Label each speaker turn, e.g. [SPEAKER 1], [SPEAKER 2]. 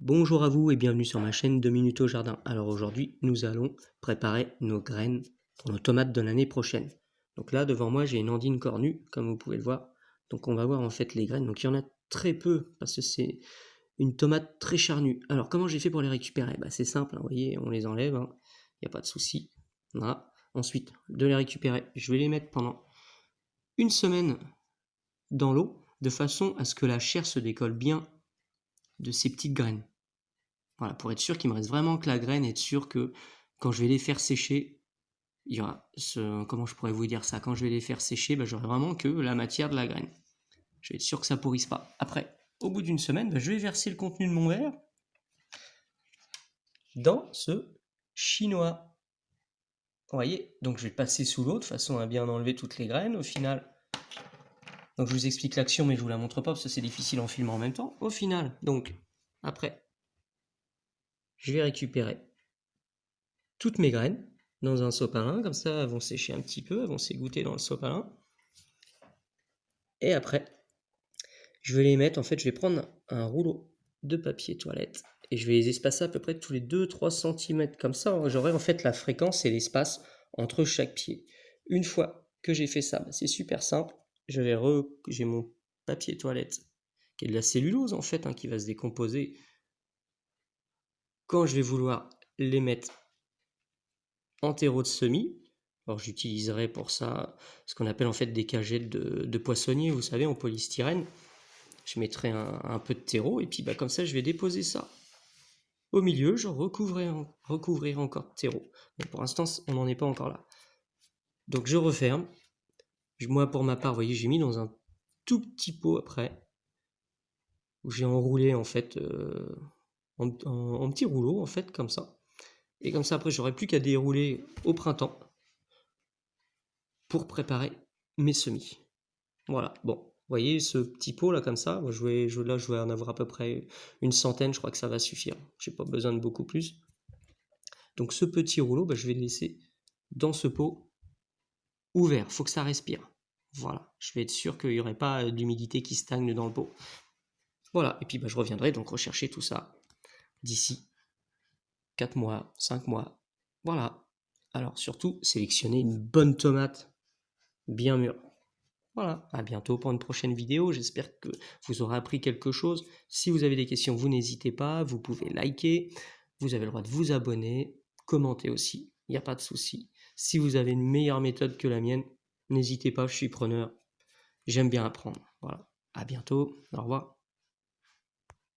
[SPEAKER 1] Bonjour à vous et bienvenue sur ma chaîne 2 minutes au jardin. Alors aujourd'hui, nous allons préparer nos graines pour nos tomates de l'année prochaine. Donc là, devant moi, j'ai une andine cornue, comme vous pouvez le voir. Donc on va voir en fait les graines. Donc il y en a très peu parce que c'est une tomate très charnue. Alors comment j'ai fait pour les récupérer? C'est simple, hein, vous voyez, on les enlève, il n'y a pas de souci. Voilà. Ensuite, de les récupérer, je vais les mettre pendant une semaine dans l'eau, de façon à ce que la chair se décolle bien de ces petites graines. Voilà, pour être sûr qu'il me reste vraiment que la graine, être sûr que quand je vais les faire sécher, il y aura comment je pourrais vous dire ça? Quand je vais les faire sécher, j'aurai vraiment que la matière de la graine. Je vais être sûr que ça pourrisse pas. Après, au bout d'une semaine, je vais verser le contenu de mon verre dans ce chinois. Vous voyez, donc je vais passer sous l'eau de façon à bien enlever toutes les graines. Au final, donc je vous explique l'action, mais je vous la montre pas parce que c'est difficile en filmant en même temps. Au final, donc après, je vais récupérer toutes mes graines dans un sopalin, comme ça elles vont sécher un petit peu, elles vont s'égoutter dans le sopalin. Et après, je vais les mettre, en fait, je vais prendre un rouleau de papier toilette et je vais les espacer à peu près tous les 2-3 cm, comme ça j'aurai en fait la fréquence et l'espace entre chaque pied. Une fois que j'ai fait ça, c'est super simple, j'ai mon papier toilette qui est de la cellulose en fait, qui va se décomposer quand je vais vouloir les mettre en terreau de semis. Alors j'utiliserai pour ça ce qu'on appelle en fait des cagettes de poissonnier, vous savez, en polystyrène. Je mettrai un peu de terreau et puis comme ça je vais déposer ça au milieu, je recouvrirai encore de terreau. Mais pour l'instant on n'en est pas encore là. Donc je referme. Moi pour ma part, vous voyez, j'ai mis dans un tout petit pot après, où j'ai enroulé en fait en petits rouleaux en fait comme ça. Et comme ça après j'aurai plus qu'à dérouler au printemps pour préparer mes semis. Voilà, bon, vous voyez ce petit pot là comme ça, je vais en avoir à peu près une centaine, je crois que ça va suffire. J'ai pas besoin de beaucoup plus. Donc ce petit rouleau, je vais le laisser dans ce pot ouvert, faut que ça respire. Voilà, je vais être sûr qu'il n'y aurait pas d'humidité qui stagne dans le pot. Voilà, et puis je reviendrai donc rechercher tout ça d'ici 4 mois, 5 mois. Voilà. Alors surtout, sélectionnez une bonne tomate bien mûre. Voilà, à bientôt pour une prochaine vidéo, j'espère que vous aurez appris quelque chose. Si vous avez des questions, vous n'hésitez pas, vous pouvez liker, vous avez le droit de vous abonner, commenter aussi, il n'y a pas de souci. Si vous avez une meilleure méthode que la mienne, n'hésitez pas, je suis preneur, j'aime bien apprendre. Voilà, à bientôt, au revoir.